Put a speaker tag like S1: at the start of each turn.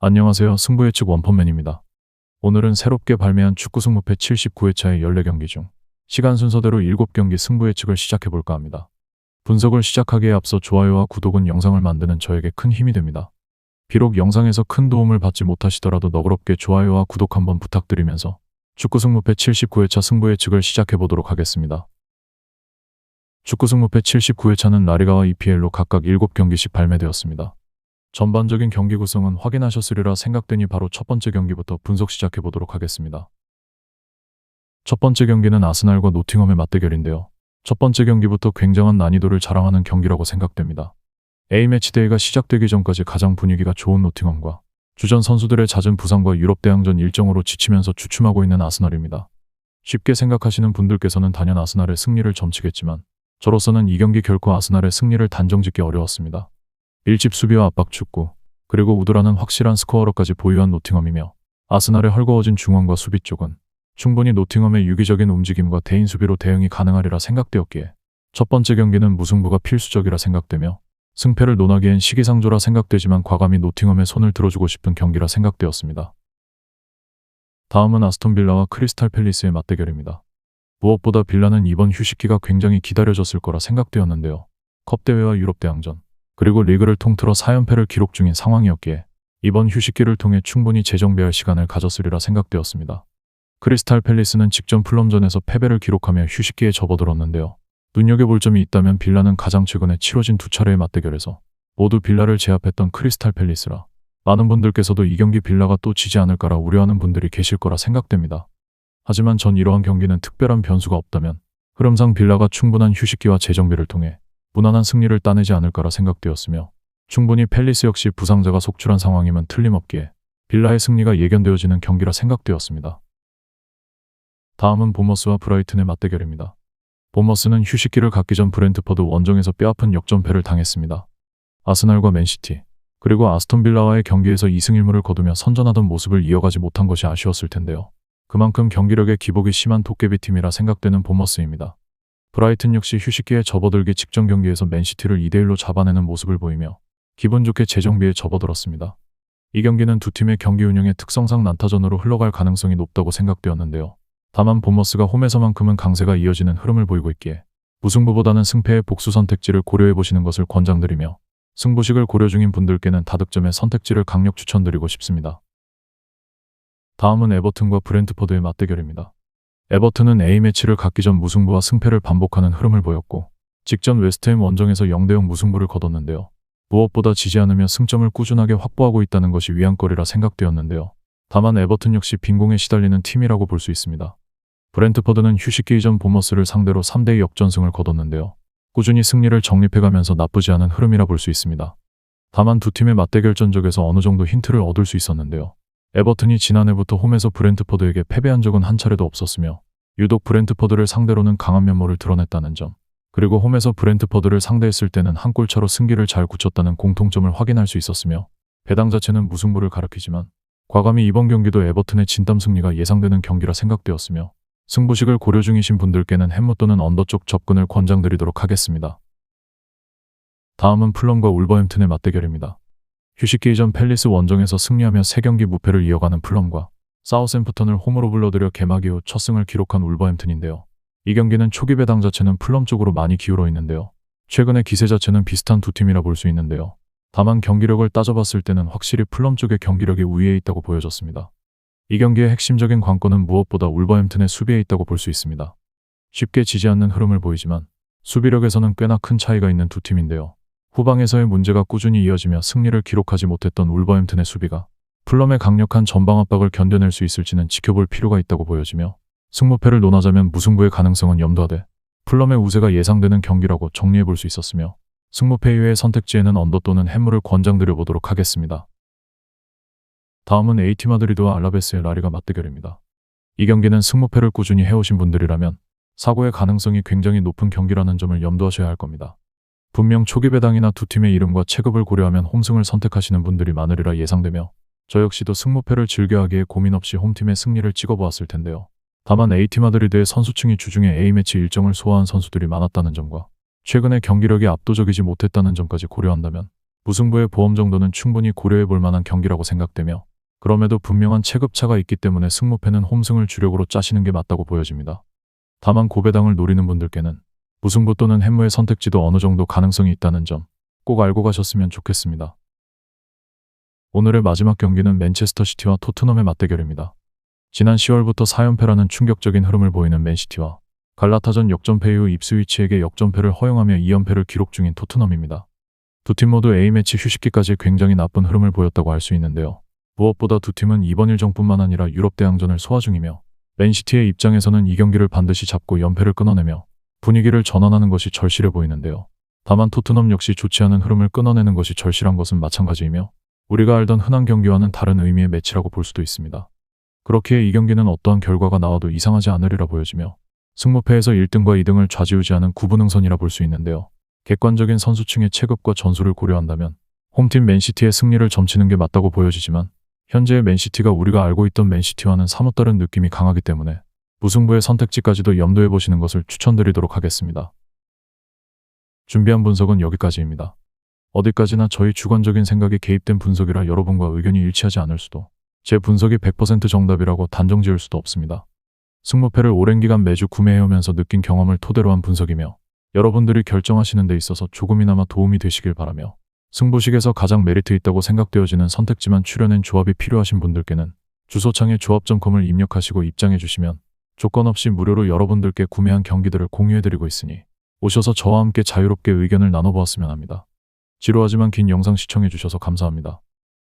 S1: 안녕하세요. 승부예측 원펀맨입니다. 오늘은 새롭게 발매한 축구 승무패 79회차의 14경기 중 시간 순서대로 7경기 승부예측을 시작해볼까 합니다. 분석을 시작하기에 앞서 좋아요와 구독은 영상을 만드는 저에게 큰 힘이 됩니다. 비록 영상에서 큰 도움을 받지 못하시더라도 너그럽게 좋아요와 구독 한번 부탁드리면서 축구 승무패 79회차 승부예측을 시작해보도록 하겠습니다. 축구 승무패 79회차는 라리가와 EPL로 각각 7경기씩 발매되었습니다. 전반적인 경기 구성은 확인하셨으리라 생각되니 바로 첫 번째 경기부터 분석 시작해보도록 하겠습니다. 첫 번째 경기는 아스날과 노팅엄의 맞대결인데요. 첫 번째 경기부터 굉장한 난이도를 자랑하는 경기라고 생각됩니다. A매치데이가 시작되기 전까지 가장 분위기가 좋은 노팅엄과 주전 선수들의 잦은 부상과 유럽 대항전 일정으로 지치면서 주춤하고 있는 아스널입니다. 쉽게 생각하시는 분들께서는 단연 아스날의 승리를 점치겠지만 저로서는 이 경기 결코 아스날의 승리를 단정짓기 어려웠습니다. 밀집 수비와 압박 축구, 그리고 우드라는 확실한 스코어러까지 보유한 노팅엄이며 아스날의 헐거워진 중원과 수비 쪽은 충분히 노팅엄의 유기적인 움직임과 대인 수비로 대응이 가능하리라 생각되었기에 첫 번째 경기는 무승부가 필수적이라 생각되며 승패를 논하기엔 시기상조라 생각되지만 과감히 노팅엄의 손을 들어주고 싶은 경기라 생각되었습니다. 다음은 아스톤 빌라와 크리스탈 팰리스의 맞대결입니다. 무엇보다 빌라는 이번 휴식기가 굉장히 기다려졌을 거라 생각되었는데요. 컵대회와 유럽 대항전, 그리고 리그를 통틀어 4연패를 기록 중인 상황이었기에 이번 휴식기를 통해 충분히 재정비할 시간을 가졌으리라 생각되었습니다. 크리스탈 팰리스는 직전 풀럼전에서 패배를 기록하며 휴식기에 접어들었는데요. 눈여겨볼 점이 있다면 빌라는 가장 최근에 치러진 두 차례의 맞대결에서 모두 빌라를 제압했던 크리스탈 팰리스라 많은 분들께서도 이 경기 빌라가 또 지지 않을까라 우려하는 분들이 계실 거라 생각됩니다. 하지만 전 이러한 경기는 특별한 변수가 없다면 흐름상 빌라가 충분한 휴식기와 재정비를 통해 무난한 승리를 따내지 않을까라 생각되었으며 충분히 팰리스 역시 부상자가 속출한 상황이면 틀림없기에 빌라의 승리가 예견되어지는 경기라 생각되었습니다. 다음은 보머스와 브라이튼의 맞대결입니다. 보머스는 휴식기를 갖기 전 브렌트퍼드 원정에서 뼈아픈 역전패를 당했습니다. 아스날과 맨시티, 그리고 아스톤 빌라와의 경기에서 2승 1무를 거두며 선전하던 모습을 이어가지 못한 것이 아쉬웠을 텐데요. 그만큼 경기력의 기복이 심한 도깨비팀이라 생각되는 보머스입니다. 브라이튼 역시 휴식기에 접어들기 직전 경기에서 맨시티를 2대1로 잡아내는 모습을 보이며 기분 좋게 재정비에 접어들었습니다. 이 경기는 두 팀의 경기 운영의 특성상 난타전으로 흘러갈 가능성이 높다고 생각되었는데요. 다만 보머스가 홈에서만큼은 강세가 이어지는 흐름을 보이고 있기에 무승부보다는 승패의 복수 선택지를 고려해보시는 것을 권장드리며 승부식을 고려 중인 분들께는 다득점의 선택지를 강력 추천드리고 싶습니다. 다음은 에버튼과 브렌트퍼드의 맞대결입니다. 에버튼은 A매치를 갖기 전 무승부와 승패를 반복하는 흐름을 보였고 직전 웨스트햄 원정에서 0대0 무승부를 거뒀는데요. 무엇보다 지지 않으며 승점을 꾸준하게 확보하고 있다는 것이 위안거리라 생각되었는데요. 다만 에버튼 역시 빈공에 시달리는 팀이라고 볼 수 있습니다. 브렌트퍼드는 휴식기 이전 보머스를 상대로 3대2 역전승을 거뒀는데요. 꾸준히 승리를 정립해가면서 나쁘지 않은 흐름이라 볼 수 있습니다. 다만 두 팀의 맞대결 전적에서 어느 정도 힌트를 얻을 수 있었는데요. 에버튼이 지난해부터 홈에서 브렌트퍼드에게 패배한 적은 한 차례도 없었으며 유독 브렌트퍼드를 상대로는 강한 면모를 드러냈다는 점, 그리고 홈에서 브렌트퍼드를 상대했을 때는 한 골차로 승기를 잘 굳혔다는 공통점을 확인할 수 있었으며 배당 자체는 무승부를 가리키지만 과감히 이번 경기도 에버튼의 진땀 승리가 예상되는 경기라 생각되었으며 승부식을 고려 중이신 분들께는 햄무 또는 언더 쪽 접근을 권장드리도록 하겠습니다. 다음은 풀럼과 울버햄튼의 맞대결입니다. 휴식기 이전 팰리스 원정에서 승리하며 3경기 무패를 이어가는 풀럼과 사우샘프턴을 홈으로 불러들여 개막 이후 첫 승을 기록한 울버햄튼인데요. 이 경기는 초기 배당 자체는 풀럼 쪽으로 많이 기울어 있는데요. 최근의 기세 자체는 비슷한 두 팀이라 볼 수 있는데요. 다만 경기력을 따져봤을 때는 확실히 풀럼 쪽의 경기력이 우위에 있다고 보여졌습니다. 이 경기의 핵심적인 관건은 무엇보다 울버햄튼의 수비에 있다고 볼 수 있습니다. 쉽게 지지 않는 흐름을 보이지만 수비력에서는 꽤나 큰 차이가 있는 두 팀인데요. 후방에서의 문제가 꾸준히 이어지며 승리를 기록하지 못했던 울버햄튼의 수비가 풀럼의 강력한 전방 압박을 견뎌낼 수 있을지는 지켜볼 필요가 있다고 보여지며 승무패를 논하자면 무승부의 가능성은 염두하되 풀럼의 우세가 예상되는 경기라고 정리해볼 수 있었으며 승무패 이외의 선택지에는 언더 또는 햄무를 권장드려보도록 하겠습니다. 다음은 AT 마드리드와 알라베스의 라리가 맞대결입니다. 이 경기는 승무패를 꾸준히 해오신 분들이라면 사고의 가능성이 굉장히 높은 경기라는 점을 염두하셔야 할 겁니다. 분명 초기 배당이나 두 팀의 이름과 체급을 고려하면 홈승을 선택하시는 분들이 많으리라 예상되며 저 역시도 승무패를 즐겨하기에 고민 없이 홈팀의 승리를 찍어보았을 텐데요. 다만 AT 마드리드의 선수층이 주중에 A매치 일정을 소화한 선수들이 많았다는 점과 최근의 경기력이 압도적이지 못했다는 점까지 고려한다면 무승부의 보험 정도는 충분히 고려해 볼 만한 경기라고 생각되며 그럼에도 분명한 체급차가 있기 때문에 승무패는 홈승을 주력으로 짜시는 게 맞다고 보여집니다. 다만 고배당을 노리는 분들께는 무승부 또는 햄무의 선택지도 어느 정도 가능성이 있다는 점 꼭 알고 가셨으면 좋겠습니다. 오늘의 마지막 경기는 맨체스터 시티와 토트넘의 맞대결입니다. 지난 10월부터 4연패라는 충격적인 흐름을 보이는 맨시티와 갈라타전 역전패 이후 입스위치에게 역전패를 허용하며 2연패를 기록 중인 토트넘입니다. 두 팀 모두 A매치 휴식기까지 굉장히 나쁜 흐름을 보였다고 할 수 있는데요. 무엇보다 두 팀은 이번 일정뿐만 아니라 유럽 대항전을 소화 중이며 맨시티의 입장에서는 이 경기를 반드시 잡고 연패를 끊어내며 분위기를 전환하는 것이 절실해 보이는데요. 다만 토트넘 역시 좋지 않은 흐름을 끊어내는 것이 절실한 것은 마찬가지이며 우리가 알던 흔한 경기와는 다른 의미의 매치라고 볼 수도 있습니다. 그렇기에 이 경기는 어떠한 결과가 나와도 이상하지 않으리라 보여지며 승무패에서 1등과 2등을 좌지우지하는 구분응선이라 볼 수 있는데요. 객관적인 선수층의 체급과 전술을 고려한다면 홈팀 맨시티의 승리를 점치는 게 맞다고 보여지지만 현재의 맨시티가 우리가 알고 있던 맨시티와는 사뭇 다른 느낌이 강하기 때문에 무승부의 선택지까지도 염두해 보시는 것을 추천드리도록 하겠습니다. 준비한 분석은 여기까지입니다. 어디까지나 저희 주관적인 생각이 개입된 분석이라 여러분과 의견이 일치하지 않을 수도 제 분석이 100% 정답이라고 단정 지을 수도 없습니다. 승무패를 오랜 기간 매주 구매해오면서 느낀 경험을 토대로 한 분석이며 여러분들이 결정하시는 데 있어서 조금이나마 도움이 되시길 바라며 승부식에서 가장 메리트 있다고 생각되어지는 선택지만 추려낸 조합이 필요하신 분들께는 주소창에 조합.com을 입력하시고 입장해 주시면 조건 없이 무료로 여러분들께 구매한 경기들을 공유해드리고 있으니 오셔서 저와 함께 자유롭게 의견을 나눠보았으면 합니다. 지루하지만 긴 영상 시청해 주셔서 감사합니다.